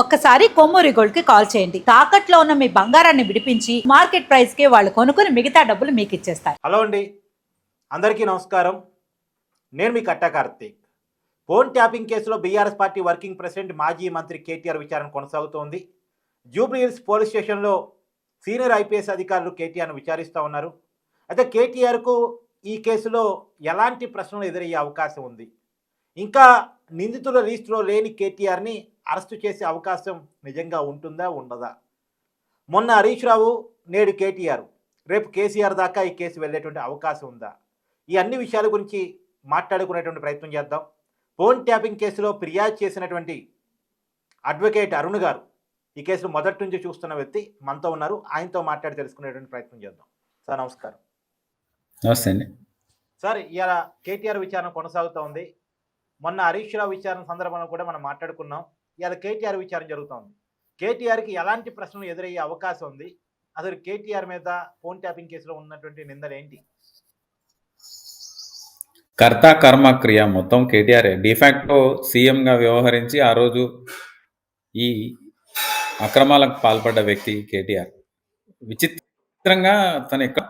ఒక్కసారి కొమ్మూరి గోల్డ్ కి కాల్ చేయండి. తాకట్లో ఉన్న మీ బంగారాన్ని విడిపించి మార్కెట్ ప్రైస్ కి వాళ్ళు కొనుక్కుని మిగతా డబ్బులు మీకు ఇచ్చేస్తారు. హలో అండి, అందరికీ నమస్కారం. నేను మీ కట్టా కార్తీక్. ఫోన్ ట్యాపింగ్ కేసులో బీఆర్ఎస్ పార్టీ వర్కింగ్ ప్రెసిడెంట్ మాజీ మంత్రి కేటీఆర్ విచారణ కొనసాగుతోంది. జూబ్లీహిల్స్ పోలీస్ స్టేషన్లో సీనియర్ ఐపీఎస్ అధికారులు కేటీఆర్ను విచారిస్తూ ఉన్నారు. అయితే కేటీఆర్కు ఈ కేసులో ఎలాంటి ప్రశ్నలు ఎదురయ్యే అవకాశం ఉంది? ఇంకా నిందితుల లిస్టులో లేని కేటీఆర్ని అరెస్టు చేసే అవకాశం నిజంగా ఉంటుందా ఉండదా? మొన్న హరీష్ రావు, నేడు కేటీఆర్, రేపు కేసీఆర్ దాకా ఈ కేసు వెళ్ళేటువంటి అవకాశం ఉందా? ఈ అన్ని విషయాల గురించి మాట్లాడుకునేటువంటి ప్రయత్నం చేద్దాం. ఫోన్ ట్యాపింగ్ కేసులో ఫిర్యాదు చేసినటువంటి అడ్వకేట్ అరుణ్ గారు ఈ కేసును మొదటి నుంచి చూస్తున్న వ్యక్తి మనతో ఉన్నారు. ఆయనతో మాట్లాడి తెలుసుకునేటువంటి ప్రయత్నం చేద్దాం. సార్ నమస్కారం. నమస్తే అండి. సార్, ఇలా కేటీఆర్ విచారణ కొనసాగుతూ ఉంది. మొన్న హరీష్ రావు విచారణ సందర్భంలో కూడా మనం మాట్లాడుకున్నాం. ఇలా కేటీఆర్ విచారణ జరుగుతోంది. కేటీఆర్కి ఎలాంటి ప్రశ్నలు ఎదురయ్యే అవకాశం ఉంది? అసలు కేటీఆర్ మీద ఫోన్ ట్యాపింగ్ కేసులో ఉన్నటువంటి నిందలు ఏంటి? కర్త కర్మ క్రియ మొత్తం కేటీఆర్ డిఫాక్టో సీఎంగా వ్యవహరించి ఆ రోజు ఈ అక్రమాలకు పాల్పడ్డ వ్యక్తి కేటీఆర్. విచిత్రంగా తను ఎక్కడ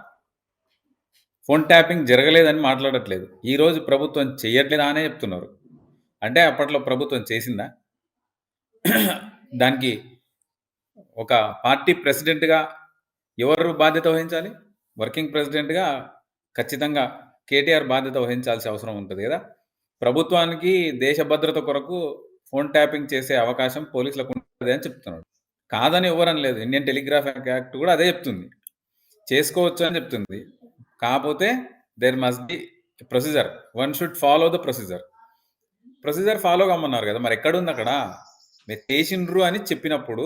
ఫోన్ ట్యాపింగ్ జరగలేదని మాట్లాడట్లేదు. ఈరోజు ప్రభుత్వం చేయట్లేదా అనే చెప్తున్నారు. అంటే అప్పట్లో ప్రభుత్వం చేసిందా? దానికి ఒక పార్టీ ప్రెసిడెంట్గా ఎవరు బాధ్యత వహించాలి? వర్కింగ్ ప్రెసిడెంట్గా ఖచ్చితంగా కేటీఆర్ బాధ్యత వహించాల్సిన అవసరం ఉంటుంది కదా. ప్రభుత్వానికి దేశ భద్రత కొరకు ఫోన్ ట్యాపింగ్ చేసే అవకాశం పోలీసులకు ఉంటుంది అని చెప్తున్నాడు. కాదని ఎవరని లేదు. ఇండియన్ టెలిగ్రాఫ్ యాక్ట్ కూడా అదే చెప్తుంది, చేసుకోవచ్చు అని చెప్తుంది. కాకపోతే there must be procedure, one should follow the procedure follow కమ్మన్నారు కదా. మరి ఎక్కడుంది అక్కడ? మీరు చేసిండ్రు అని చెప్పినప్పుడు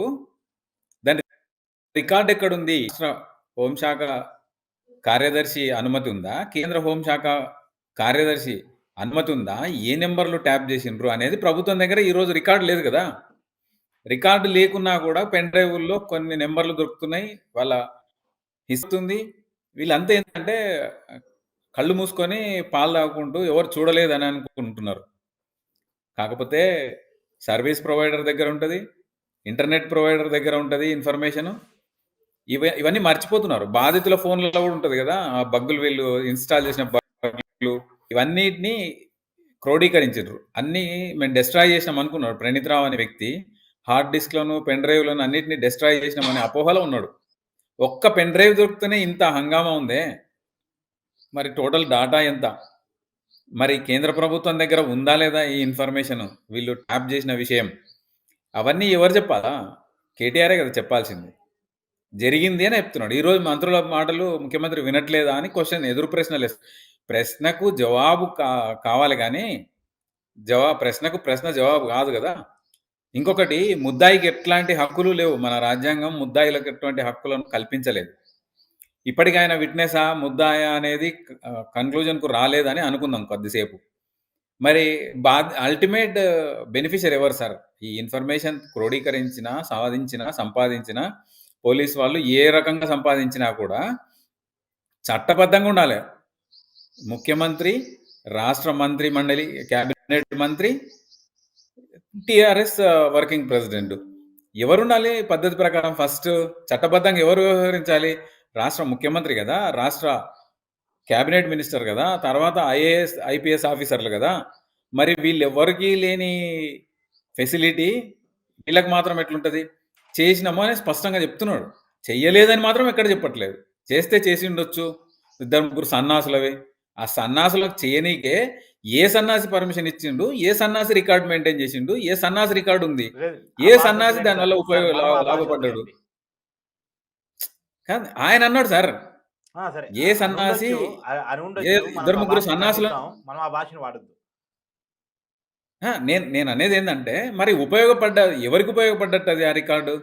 దాని రికార్డ్ ఎక్కడుంది? హోంశాఖ కార్యదర్శి అనుమతి ఉందా? కేంద్ర హోంశాఖ కార్యదర్శి అనుమతి ఉందా? ఏ నెంబర్లు ట్యాప్ చేసిండ్రు అనేది ప్రభుత్వం దగ్గర ఈరోజు రికార్డు లేదు కదా. రికార్డు లేకున్నా కూడా పెన్ డ్రైవ్ల్లో కొన్ని నెంబర్లు దొరుకుతున్నాయి, వాళ్ళ ఇస్తుంది. వీళ్ళంతా ఏంటంటే కళ్ళు మూసుకొని పాలు తాగుకుంటూ ఎవరు చూడలేదని అనుకుంటున్నారు. కాకపోతే సర్వీస్ ప్రొవైడర్ దగ్గర ఉంటుంది, ఇంటర్నెట్ ప్రొవైడర్ దగ్గర ఉంటుంది ఇన్ఫర్మేషన్. ఇవన్నీ మర్చిపోతున్నారు. బాధితుల ఫోన్లలో కూడా ఉంటుంది కదా, ఆ బగ్గులు వీళ్ళు ఇన్స్టాల్ చేసిన బగ్గులు ఇవన్నిటిని క్రోడీకరించారు. అన్నీ మేము డిస్ట్రాయ్ చేసినాం అనుకున్నాడు ప్రణీత్ రావు అనే వ్యక్తి. హార్డ్ డిస్క్లను, పెన్ డ్రైవ్లను అన్నింటినీ డిస్ట్రాయ్ చేసినామనే అపోహలో ఉన్నాడు. ఒక్క పెన్ డ్రైవ్ దొరికితేనే ఇంత హంగామా ఉందే, మరి టోటల్ డాటా ఎంత? మరి కేంద్ర ప్రభుత్వం దగ్గర ఉందా లేదా ఈ ఇన్ఫర్మేషన్, వీళ్ళు ట్యాప్ చేసిన విషయం? అవన్నీ ఎవరు చెప్పాలా? కేటీఆరే కదా చెప్పాల్సింది. జరిగింది అని చెప్తున్నాడు. ఈరోజు మంత్రుల మాటలు ముఖ్యమంత్రి వినట్లేదా అని క్వశ్చన్, ఎదురు ప్రశ్నలు. ప్రశ్నకు జవాబు కావాలి కానీ ప్రశ్నకు ప్రశ్న జవాబు కాదు కదా. ఇంకొకటి, ముద్దాయికి ఎట్లాంటి హక్కులు లేవు. మన రాజ్యాంగం ముద్దాయిలకు ఎటువంటి హక్కులను కల్పించలేదు. ఇప్పటికి ఆయన విట్నెసా ముద్దాయ అనేది కన్క్లూజన్కు రాలేదని అనుకుందాం కొద్దిసేపు. మరి అల్టిమేట్ బెనిఫిషియర్ ఎవరు సార్? ఈ ఇన్ఫర్మేషన్ క్రోడీకరించిన, సంపాదించిన పోలీస్ వాళ్ళు ఏ రకంగా సంపాదించినా కూడా చట్టబద్ధంగా ఉండాలి. ముఖ్యమంత్రి, రాష్ట్ర మంత్రి మండలి, క్యాబినెట్ మంత్రి, టిఆర్ఎస్ వర్కింగ్ ప్రెసిడెంట్ ఎవరు ఉండాలి పద్ధతి ప్రకారం? ఫస్ట్ చట్టబద్ధంగా ఎవరు వ్యవహరించాలి? రాష్ట్ర ముఖ్యమంత్రి కదా, రాష్ట్ర క్యాబినెట్ మినిస్టర్ కదా, తర్వాత ఐఏఎస్ ఐపీఎస్ ఆఫీసర్లు కదా. మరి వీళ్ళు ఎవరికి లేని ఫెసిలిటీ వీళ్ళకి మాత్రం ఎట్లుంటుంది? చేసినామో అని స్పష్టంగా చెప్తున్నాడు, చెయ్యలేదని మాత్రం ఎక్కడ చెప్పట్లేదు. చేస్తే చేసి ఉండొచ్చు, 2-3 సన్నాసులవే. ఆ సన్నాసులకు చేయనీకే ఏ సన్నాసి పర్మిషన్ ఇచ్చిండు, ఏ సన్నాసి రికార్డు మెయింటైన్ చేసిండు, ఏ సన్నాసి రికార్డు ఉంది, ఏ సన్నాసి దానివల్ల లాభపడ్డాడు? కాదు, ఆయన అన్నాడు సార్, ఏ సన్నాసి, 2-3 సన్నాసులు. మనం ఆ భాషను వాడద్దు. నేను అనేది ఏంటంటే, మరి ఎవరికి ఉపయోగపడ్డట్టు అది ఆ రికార్డు?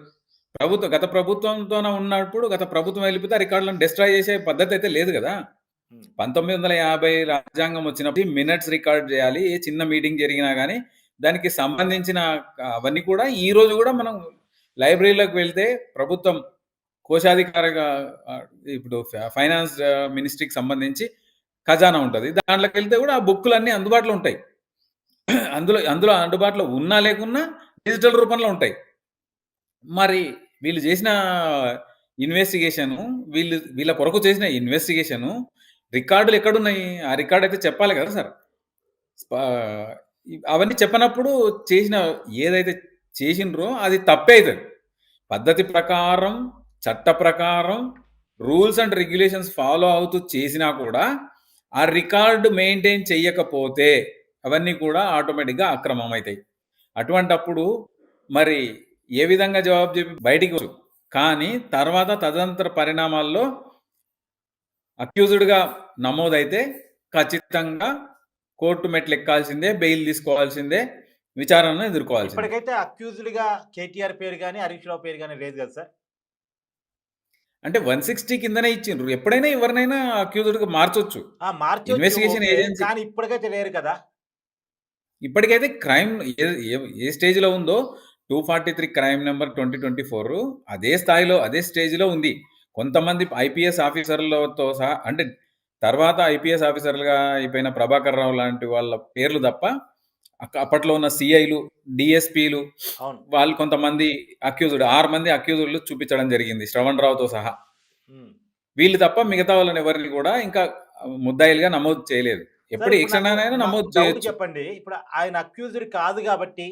గత ప్రభుత్వంతోనే ఉన్నప్పుడు గత ప్రభుత్వం వెళ్ళిపోతే ఆ రికార్డులను డిస్ట్రాయ్ చేసే పద్ధతి అయితే లేదు కదా. 1950 రాజ్యాంగం వచ్చినప్పుడు మినిట్స్ రికార్డ్ చేయాలి. ఏ చిన్న మీటింగ్ జరిగినా కానీ దానికి సంబంధించిన అవన్నీ కూడా ఈ రోజు కూడా మనం లైబ్రరీలోకి వెళ్తే ప్రభుత్వం కోశాధికారిగా ఇప్పుడు ఫైనాన్స్ మినిస్ట్రీకి సంబంధించి ఖజానా ఉంటుంది, దాంట్లోకి వెళ్తే కూడా ఆ బుక్కులన్నీ అందుబాటులో ఉంటాయి. అందులో అందుబాటులో ఉన్నా లేకున్నా డిజిటల్ రూపంలో ఉంటాయి. మరి వీళ్ళు చేసిన ఇన్వెస్టిగేషను, వీళ్ళ కొరకు చేసిన ఇన్వెస్టిగేషను రికార్డులు ఎక్కడున్నాయి? ఆ రికార్డ్ అయితే చెప్పాలి కదా సార్. స్పా అవన్నీ చెప్పనప్పుడు చేసిన ఏదైతే చేసిండ్రో అది తప్పే అయితది. పద్ధతి ప్రకారం, చట్ట ప్రకారం, రూల్స్ అండ్ రెగ్యులేషన్స్ ఫాలో అవుతూ చేసినా కూడా, ఆ రికార్డ్ మెయింటైన్ చెయ్యకపోతే అవన్నీ కూడా ఆటోమేటిక్‌గా అక్రమం అయితాయి. అటువంటప్పుడు మరి ఏ విధంగా జవాబు చెప్పి బయటికి కానీ తర్వాత తదనంతర పరిణామాల్లో అక్యూజ్డ్‌గా నమోదైతే ఖచ్చితంగా కోర్టు మెట్లెక్కాల్సిందే, బెయిల్ తీసుకోవాల్సిందే, విచారణను ఎదుర్కోవాల్సిందే. ఇప్పటికైతే అక్యూజ్డ్‌గా కేటీఆర్ పేరు గాని, హరీష్ రావు పేరు గాని లేదు కదా సార్? అంటే 160 కిందనే ఇచ్చిండ్రు. ఎప్పుడైనా ఎవరినైనా అక్యూజ్డ్‌గా మార్చొచ్చు. ఆ! మార్చొచ్చు ఇన్వెస్టిగేషన్ ఓకే. ఏజెన్సీ కానీ ఇప్పటికైతే లేరు కదా! ఇప్పటికైతే క్రైమ్ ఏ ఏ ఏ స్టేజ్‌లో ఉందో 243 క్రైమ్ నంబర్ 2024 అదే స్థాయిలో, అదే స్టేజ్‌లో ఉంది. కొంతమంది ఐపీఎస్ ఆఫీసర్‌లతో సహా అంటే తర్వాత ఐపీఎస్ ఆఫీసర్‌లుగా అయిపోయిన ప్రభాకర్ రావు లాంటి వాళ్ళ పేర్లు తప్ప అప్పట్లో ఉన్న సీఐలు, డీఎస్పీలు అవును. వాళ్ళు కొంతమంది 6 మంది అక్యూజ్డ్‌లు చూపించడం జరిగింది. శ్రవణ్ రావుతో సహా. హ్మ్. వీళ్ళు తప్ప మిగతా వాళ్ళని ఎవరిని కూడా ఇంకా ముద్దాయిలుగా నమోదు చేయలేదు. సార్ ఎప్పుడు ఏ ఇప్పుడు నాకు క్షణానైనా నాకు నమోదు డౌట్ చేయొచ్చు. చెప్పండి. ఇప్పుడు ఆయన అక్యూజ్డ్ కాదు గాబట్టి,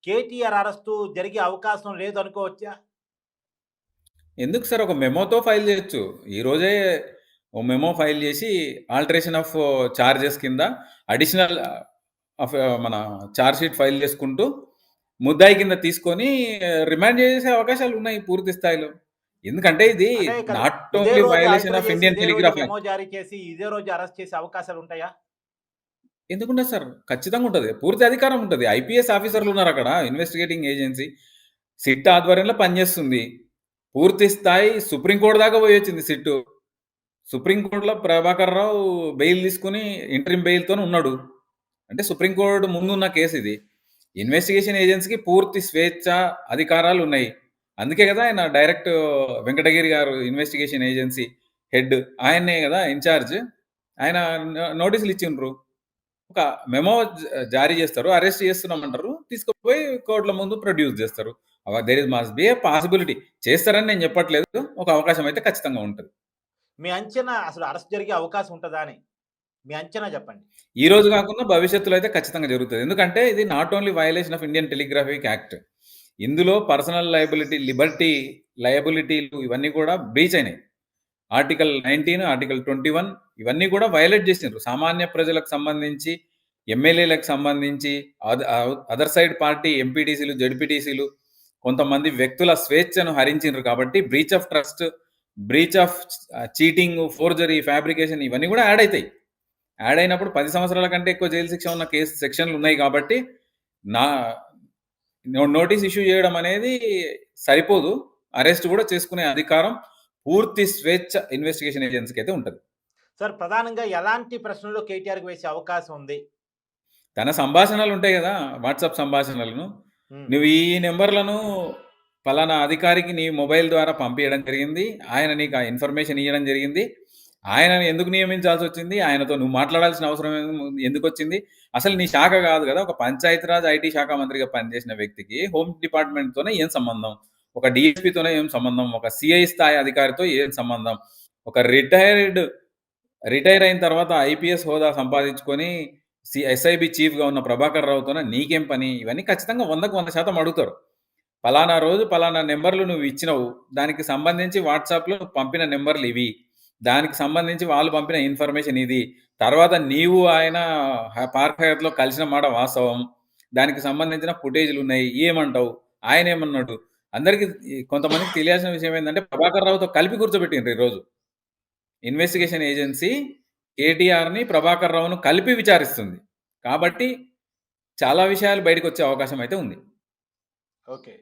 కేటీఆర్ అరెస్టు జరిగే అవకాశం లేదు అనుకోవచ్చా? ఎందుకు సార్ ఒక మెమోతో ఫైల్ చేయొచ్చు. ఈరోజే ఓ మెమో ఫైల్ చేసి ఆల్టరేషన్ ఆఫ్ చార్జెస్ కింద అడిషనల్ ఆఫ్ మన చార్జ్ షీట్ ఫైల్ చేసుకుంటూ ముద్దాయి కింద తీసుకొని రిమాండ్ చేసే అవకాశాలున్నాయి పూర్తి స్థాయిలో. ఎందుకంటే ఇది అంటే కాదు. నాట్ ఇదే ఓన్లీ రోజు వయలేషన్ ఆల్టర్ ఆఫ్ చేసి, ఇండియన్ ఇదే రోజు టెలిగ్రాఫ్ యాక్ట్. మెమో జారీ చేసి, ఇదే రోజు అరెస్ట్ చేసే అవకాశాలుంటాయా? ఎందుకుండదు సార్? ఖచ్చితంగా ఉంటది. పూర్తి అధికారం ఉంటది. ఐపీఎస్ ఆఫీసర్లు ఉన్నారక్కడ. Investigating agency. సిట్ ఆధ్వర్యంలో పనిచేస్తుంది. పూర్తి స్థాయి సుప్రీం కోర్ట్ దాకా పోయొచ్చింది sit. Supreme కోర్ట్‌లో Prabhakar Rao bail తీసుకొని ఇంటరిమ్ బెయిల్‌తోనే ఉన్నాడు. అంటే సుప్రీం కోర్ట్ ముందున్న కేసిది. ఇన్వెస్టిగేషన్ ఏజెన్సీకి పూర్తి స్వేచ్ఛ, అధికారాలున్నాయి. అందుకే గదా! ఆయన డైరెక్ట్ వెంకటగిరి గారు ఇన్వెస్టిగేషన్ ఏజెన్సీ హెడ్. ఆయన్నే గదా ఇన్‌చార్జ్. ఆయన నోటీసులు ఇచ్చిండ్రు. ఒక మెమో జారీ చేస్తారు. అరెస్ట్ చేస్తున్నామంటారు. తీసుకుపోయి కోర్ట్‌ల ముందు ప్రొడ్యూస్ చేస్తారు. There must be a possibility. చేస్తారని నేను చెప్పట్లేదు. ఒక అవకాశం అయితే ఖచ్చితంగా ఉంటది. మీ అంచనా అసలు అరెస్ట్ జరిగే అవకాశం ఉంటదా అని? మీ అంచనా చెప్పండి. ఈ రోజు కాకుండా భవిష్యత్తులో అయితే ఖచ్చితంగా జరుగుతది. ఎందుకంటే ఇది not only violation of Indian telegraphic act. ఇందులో పర్సనల్ లయబిలిటీ, లిబర్టీ లయబిలిటీలు ఇవన్నీ కూడా బ్రీచ్ అయినాయి. ఆర్టికల్ 19, ఆర్టికల్ 21 ఇవన్నీ కూడా వయలేట్ చేసిండ్రు. సామాన్య ప్రజలకు సంబంధించి, ఎమ్మెల్యేలకు సంబంధించి, అదర్ సైడ్ పార్టీ ఎంపీటీసీలు, జడ్పీటీసీలు కొంతమంది వ్యక్తుల స్వేచ్ఛను హరించిండ్రు కాబట్టి breach of trust, breach of cheating, forgery, fabrication ఇవన్నీ కూడా యాడ్ అయితాయి. యాడ్ అయినప్పుడు 10 సంవత్సరాల కంటే ఎక్కువ జైలు శిక్ష ఉన్న కేసు సెక్షన్లు ఉన్నాయి కాబట్టి నా నోటీస్ ఇష్యూ చేయడం అనేది సరిపోదు. అరెస్ట్ కూడా చేసుకునే అధికారం పూర్తి స్వేచ్ఛ ఇన్వెస్టిగేషన్ ఏజెన్సీకి అయితే ఉంటది. సార్ ప్రధానంగా ఎలాంటి ప్రశ్నలు కేటీఆర్‌కి వేసే అవకాశం ఉంది? తన సంభాషణలు ఉంటాయి గదా! వాట్సాప్ సంభాషణలను. హ్మ్. నువ్వు ఈ నంబర్‌లను పలానా అధికారికి నీ మొబైల్ ద్వారా పంపియడం జరిగింది. ఆయన నీకు ఆ ఇన్ఫర్మేషన్ ఇయ్యడం జరిగింది. ఆయనని ఎందుకు నియమించాల్సొచ్చింది? ఆయనతో నువ్వు మాట్లాడాల్సిన అవసరం ఎందుకొచ్చింది? అసలు నీ శాఖ గాదు గదా! ఒక పంచాయతీరాజ్, ఐటీ శాఖ మంత్రిగా పనిచేసిన వ్యక్తికి హోమ్ డిపార్ట్‌మెంట్‌తోనే ఏం సంబంధం? ఒక డీఎస్పీతోనే ఏం సంబంధం? ఒక సీఐ స్థాయి అధికారితో ఏం సంబంధం? ఒక రిటైర్ అయిన తర్వాత ఐపీఎస్ హోదా సంపాదించుకొని ఎస్ఐబి చీఫ్‌గా ఉన్న ప్రభాకర్ రావుతోనే నీకేం పని? ఇవన్నీ ఖచ్చితంగా 100కి 100% అడుగుతారు. పలానా రోజు పలానా నంబర్‌లు నువ్వు ఇచ్చినవు. దానికి సంబంధించి వాట్సాప్‌లో నువ్వు పంపిన నంబర్‌లు ఇవి. దానికి సంబంధించి వాళ్ళు పంపిన ఇన్ఫర్మేషన్ ఇది. తర్వాత నీవు ఆయన పార్క్ హయత్‌లో కలిసిన మాట వాస్తవం. దానికి సంబంధించిన ఫుటేజ్‌లున్నాయి. ఏమంటావు? ఆయనేమన్నాడు? అందరికి కొంతమందికి తెలియాల్సిన విషయం ఏందంటే ప్రభాకర్ రావుతో కలిపి కూర్చోబెట్టిండ్రు ఈరోజు. ఇన్వెస్టిగేషన్ ఏజెన్సీ కేటీఆర్‌ని, ప్రభాకర్ రావును కలిపి విచారిస్తుంది. కాబట్టి చాలా విషయాలు బయటకొచ్చే అవకాశం అయితే ఉంది. ఓకే.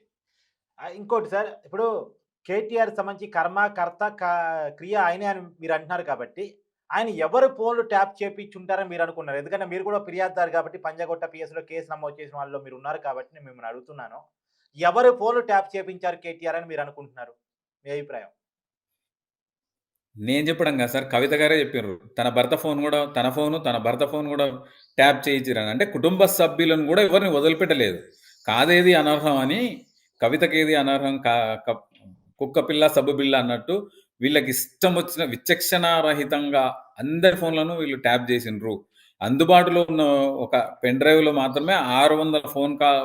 ఇంకోటి సార్ ఇప్పుడు కేటీఆర్ సంబంధించి కర్మ, కర్త, క్రియ ఆయనే అని మీరు అంటున్నారు కాబట్టి, ఆయన ఎవరి ఫోన్‌లు ట్యాప్ చేపిచ్చుంటారని మీరు అనుకున్నారు? ఎందుకంటే మీరు కూడా ఫిర్యాదుదారు కాబట్టి పంజాగుట్ట పిఎస్‌లో కేసు నమోదు చేసిన వాళ్ళలో మీరున్నారు కాబట్టి నేను మిమ్మల్ని అడుగుతున్నాను. ఎవరి ఫోన్‌లు ట్యాప్ చేపించారు కేటీఆర్ అని మీరు అనుకుంటున్నారు? మీ అభిప్రాయం? నేను చెప్పడం కాదు సార్. కవిత గారే చెప్పిర్రు. తన భర్త ఫోన్ గూడా ట్యాప్ చేయించిర్రని. అంటే కుటుంబ సభ్యులను గూడా ఎవరిని వదిలిపెట్టలేదు. కాదేది అనర్హం అని కవితకేది అనర్హం కుక్క పిల్ల సబ్బు బిళ్ళ అన్నట్టు వీళ్ళకి ఇష్టం వచ్చిన విచక్షణారహితంగా అందరి ఫోన్లను వీళ్ళు ట్యాప్ చేసిండ్రు. అందుబాటులో ఉన్న ఒక పెన్ డ్రైవ్లో మాత్రమే 600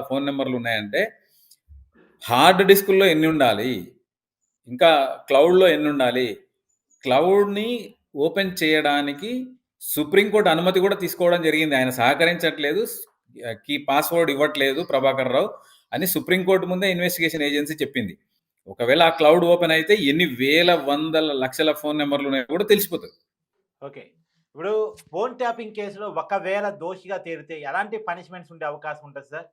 ఫోన్ నెంబర్లు ఉన్నాయంటే హార్డ్ డిస్కుల్లో ఎన్ని ఉండాలి, ఇంకా క్లౌడ్లో ఎన్ని ఉండాలి. క్లౌడ్ని ఓపెన్ చేయడానికి సుప్రీంకోర్టు అనుమతి కూడా తీసుకోవడం జరిగింది. ఆయన సహకరించట్లేదు, కీ పాస్వర్డ్ ఇవ్వట్లేదు ప్రభాకర్ రావు అని సుప్రీంకోర్టు ముందే ఇన్వెస్టిగేషన్ ఏజెన్సీ చెప్పింది. ఒకవేళ ఆ క్లౌడ్ ఓపెన్ అయితే ఎన్ని వేల వందల లక్షల ఫోన్ నెంబర్లు ఉన్నాయో కూడా తెలిసిపోతుంది. ఓకే, ఇప్పుడు ఫోన్ ట్యాపింగ్ కేసులో ఒకవేళ దోషిగా తేలితే ఎలాంటి పనిష్మెంట్స్ ఉండే అవకాశం ఉంటుంది సార్?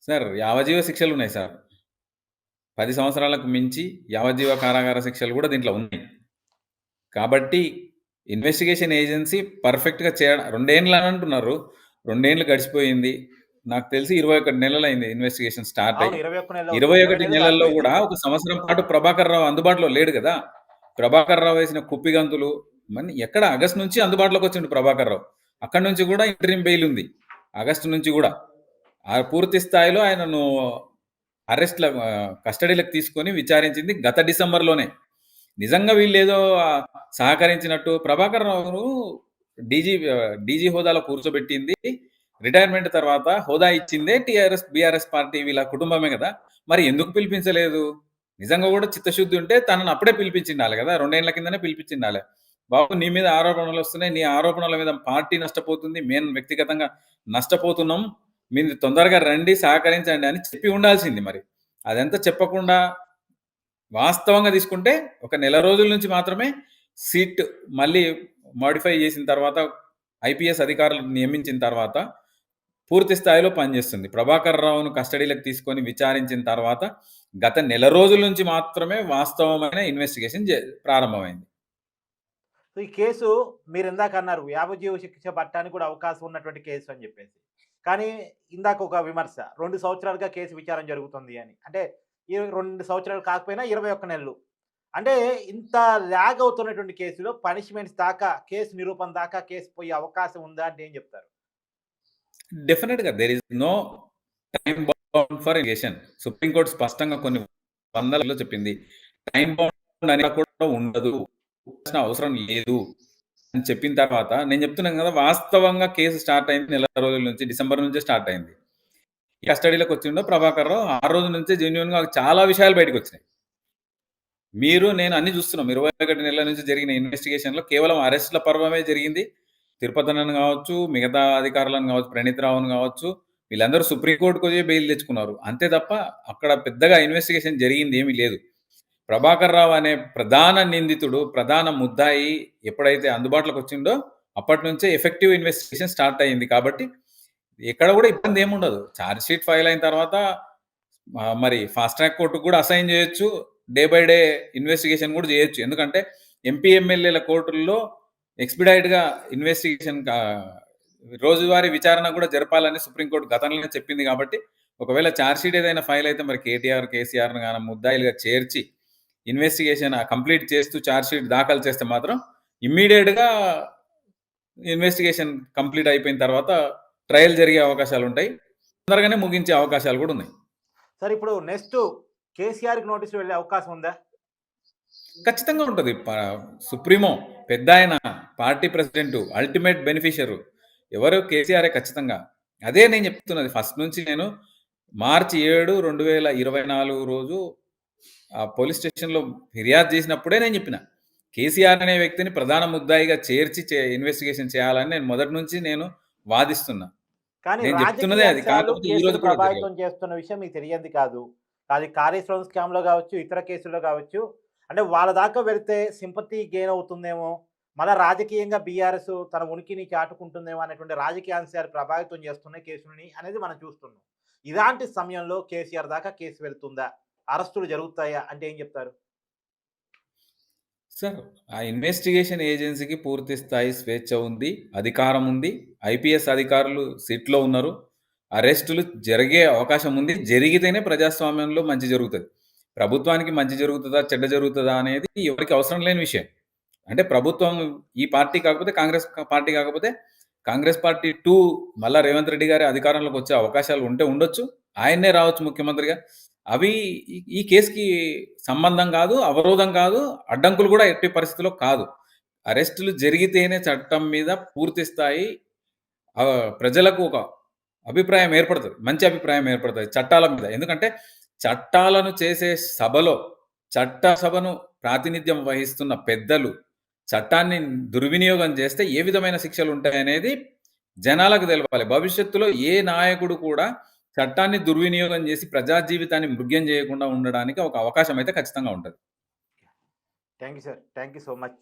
సార్ యావజీవ శిక్షలు ఉన్నాయి సార్. 10 సంవత్సరాలకు మించి యావజ్జీవ కారాగార శిక్షలు కూడా దీంట్లో ఉన్నాయి. కాబట్టి ఇన్వెస్టిగేషన్ ఏజెన్సీ పర్ఫెక్ట్గా చేయడం 2 ఏళ్ళు అని అంటున్నారు. 2 ఏళ్ళు గడిచిపోయింది. నాకు తెలిసి 21 నెలలు అయింది ఇన్వెస్టిగేషన్ స్టార్ట్ అవును, అయ్యి. 21 నెలలు 21 నెలల్లో కూడా ఒక సంవత్సరం పాటు ప్రభాకర్ రావు అందుబాటులో లేడు కదా. ప్రభాకర్ రావు వేసిన కుప్పిగంతులు ఎక్కడ ఆగస్టు నుంచి అందుబాటులోకి వచ్చిండు ప్రభాకర్ రావు. అక్కడి నుంచి కూడా ఇంటరిమ్ బెయిల్ ఉంది. ఆగస్టు నుంచి కూడా ఆ పూర్తి స్థాయిలో ఆయనను అరెస్ట్ల కస్టడీలకు తీసుకొని విచారించింది గత డిసెంబర్లోనే. నిజంగా వీళ్ళు ఏదో సహకరించినట్టు ప్రభాకర్ రావును డీజీ హోదాలో కూర్చోబెట్టింది రిటైర్మెంట్ తర్వాత హోదా ఇచ్చిందే బీఆర్ఎస్ పార్టీ వీళ్ళ కుటుంబమే కదా. మరి ఎందుకు పిలిపించలేదు? నిజంగా కూడా చిత్తశుద్ధి ఉంటే తనను అప్పుడే పిలిపించిండాలి కదా, 2 ఏళ్ల కిందనే పిలిపించిండాలి. బాబు నీ మీద ఆరోపణలు వస్తున్నాయి, నీ ఆరోపణల మీద పార్టీ నష్టపోతుంది, మేము వ్యక్తిగతంగా నష్టపోతున్నాం, మీరు తొందరగా రండి సహకరించండి అని చెప్పి ఉండాల్సింది. మరి అదంతా చెప్పకుండా వాస్తవంగా తీసుకుంటే ఒక నెల రోజుల నుంచి మాత్రమే సీట్ మళ్ళీ మాడిఫై చేసిన తర్వాత ఐపీఎస్ అధికారులను నియమించిన తర్వాత పూర్తి స్థాయిలో పనిచేస్తుంది. ప్రభాకర్ రావును కస్టడీలకు తీసుకొని విచారించిన తర్వాత గత నెల రోజుల నుంచి మాత్రమే వాస్తవమైన ఇన్వెస్టిగేషన్ ప్రారంభమైంది. ఈ కేసు మీరు ఇందాక అన్నారు యావజ్జీవ శిక్ష పట్టడానికి కూడా అవకాశం ఉన్నటువంటి కేసు అని చెప్పేసి, కానీ ఇందాక ఒక విమర్శ 2 సంవత్సరాలుగా కేసు విచారణ జరుగుతుంది అని. అంటే ఈ 2 సంవత్సరాలు కాకపోయినా 21 నెలలు అంటే ఇంత ల్యాగ్ అవుతున్నటువంటి కేసులో పనిష్మెంట్స్ దాకా, కేసు నిరూపణ దాకా కేసు పోయే అవకాశం ఉందా అంటే ఏం చెప్తారు? డెఫినెట్గా there is no time bound for investigation. Supreme court స్పష్టంగా కొన్ని వందలలో చెప్పింది. టైం బౌండ్ అనేది కూడా ఉండదు, అవసరం లేదు అని చెప్పిన తర్వాత నేను చెప్తున్నాను కదా, వాస్తవంగా కేసు స్టార్ట్ అయింది నెల రోజుల నుంచి, డిసెంబర్ నుంచే స్టార్ట్ అయింది. కస్టడీలోకి వచ్చిండో ప్రభాకర్ రావు ఆ రోజు నుంచే జెన్యున్గా చాలా విషయాలు బయటకు వచ్చినాయి. మీరు నేను అన్ని చూస్తున్నాం. 21 నెలల నుంచి జరిగిన ఇన్వెస్టిగేషన్లో కేవలం అరెస్ట్ల పర్వమే జరిగింది. తిరుపతనని కావచ్చు, మిగతా అధికారులను కావచ్చు, ప్రణీత్ రావును కావచ్చు, వీళ్ళందరూ సుప్రీంకోర్టుకు వచ్చి బెయిల్ తెచ్చుకున్నారు అంతే తప్ప అక్కడ పెద్దగా ఇన్వెస్టిగేషన్ జరిగింది ఏమీ లేదు. ప్రభాకర్ రావు అనే ప్రధాన నిందితుడు, ప్రధాన ముద్దాయి ఎప్పుడైతే అందుబాటులోకి వచ్చిండో అప్పటి నుంచే ఎఫెక్టివ్ ఇన్వెస్టిగేషన్ స్టార్ట్ అయింది. కాబట్టి ఎక్కడ కూడా ఇబ్బంది ఏముండదు. ఛార్జ్ షీట్ ఫైల్ అయిన తర్వాత మరి ఫాస్ట్ ట్రాక్ కోర్టుకు కూడా అసైన్ చేయొచ్చు, డే బై డే ఇన్వెస్టిగేషన్ కూడా చేయొచ్చు. ఎందుకంటే ఎంపీ ఎమ్మెల్యేల కోర్టుల్లో ఎక్స్పిడైట్గా ఇన్వెస్టిగేషన్ రోజువారీ విచారణ కూడా జరపాలని సుప్రీంకోర్టు గతంలోనే చెప్పింది. కాబట్టి ఒకవేళ ఛార్జ్షీట్ ఏదైనా ఫైల్ అయితే మరి కేటీఆర్ కేసీఆర్ను కానీ ముద్దాయిలుగా చేర్చి ఇన్వెస్టిగేషన్ కంప్లీట్ చేస్తూ ఛార్జ్షీట్ దాఖలు చేస్తే మాత్రం ఇమ్మీడియట్గా ఇన్వెస్టిగేషన్ కంప్లీట్ అయిపోయిన తర్వాత ట్రయల్ జరిగే అవకాశాలు ఉంటాయి, తొందరగానే ముగించే అవకాశాలు కూడా ఉన్నాయి. సార్ ఇప్పుడు నెక్స్ట్ కేసీఆర్కి నోటీసులు వెళ్ళే అవకాశం ఉందా? ఖచ్చితంగా ఉంటుంది. సుప్రీమో పెద్ద ఆయన, పార్టీ ప్రెసిడెంట్, అల్టిమేట్ బెనిఫిషియరు ఎవరు? కేసీఆరే ఖచ్చితంగా. అదే నేను చెప్తున్నది ఫస్ట్ నుంచి. నేను మార్చి 7, 2024 రోజు ఆ పోలీస్ స్టేషన్లో ఫిర్యాదు చేసినప్పుడే నేను చెప్పిన కేసీఆర్ అనే వ్యక్తిని ప్రధాన ముద్దాయిగా చేర్చి ఇన్వెస్టిగేషన్ చేయాలని నేను మొదటి నుంచి నేను వాదిస్తున్నా. కానీ నేను చెప్తున్నదే అది. కాకపోతే ఈ రోజు కూడా ప్రభావితం చేస్తున్న విషయం మీకు తెలియంది కాదు. అది కాళేశ్వరం స్కామ్ లో కావచ్చు, ఇతర కేసుల్లో కావచ్చు, అంటే వాళ్ళ దాకా వెళితే సింపతి గెయిన్ అవుతుందేమో, మళ్ళీ రాజకీయంగా బీఆర్ఎస్ తన ఉనికిని చాటుకుంటుందేమో అనేటువంటి రాజకీయ అంశాలు ప్రభావితం చేస్తున్నాయి కేసులని అనేది మనం చూస్తున్నాం. ఇలాంటి సమయంలో కేసీఆర్ దాకా కేసు వెళ్తుందా, అరెస్టులు జరుగుతాయా అంటే ఏం చెప్తారు? సార్ ఆ ఇన్వెస్టిగేషన్ ఏజెన్సీకి పూర్తి స్థాయి స్వేచ్ఛ ఉంది, అధికారం ఉంది. ఐపీఎస్ అధికారులు సిట్లో ఉన్నారు. అరెస్టులు జరిగే అవకాశం ఉంది. జరిగితేనే ప్రజాస్వామ్యంలో మంచి జరుగుతుంది. ప్రభుత్వానికి మంచి జరుగుతుందా చెడ్డ జరుగుతుందా అనేది ఎవరికి అవసరం లేని విషయం. అంటే ప్రభుత్వం ఈ పార్టీ కాకపోతే కాంగ్రెస్ పార్టీ కాకపోతే కాంగ్రెస్ పార్టీ 2 మళ్ళా రేవంత్ రెడ్డి గారి అధికారంలోకి వచ్చే అవకాశాలు ఉంటే ఉండొచ్చు, ఆయన్నే రావచ్చు ముఖ్యమంత్రిగా. అవి ఈ కేస్‌కి సంబంధం కాదు, అవరోధం కాదు, అడ్డంకులు కూడా ఎట్టి పరిస్థితిలో కాదు. అరెస్టులు జరిగితేనే చట్టం మీద పూర్తి స్థాయి ప్రజలకు ఒక అభిప్రాయం ఏర్పడతది. మంచి అభిప్రాయం ఏర్పడతది చట్టాల మీద. ఎందుకంటే చట్టాలను చేసే సభలో, చట్టసభను ప్రాతినిధ్యం వహిస్తున్న పెద్దలు చట్టాన్ని దుర్వినియోగం చేస్తే ఏ విధమైన శిక్షలుంటాయనేది జనాలకు తెలవాలి. భవిష్యత్తులో ఏ నాయకుడు కూడా చట్టాన్ని దుర్వినియోగం చేసి ప్రజా జీవితాన్ని మృగ్యం చేయకుండా ఉండడానికి ఒక అవకాశం అయితే ఖచ్చితంగా ఉంటది. Thank you sir. Thank you so much.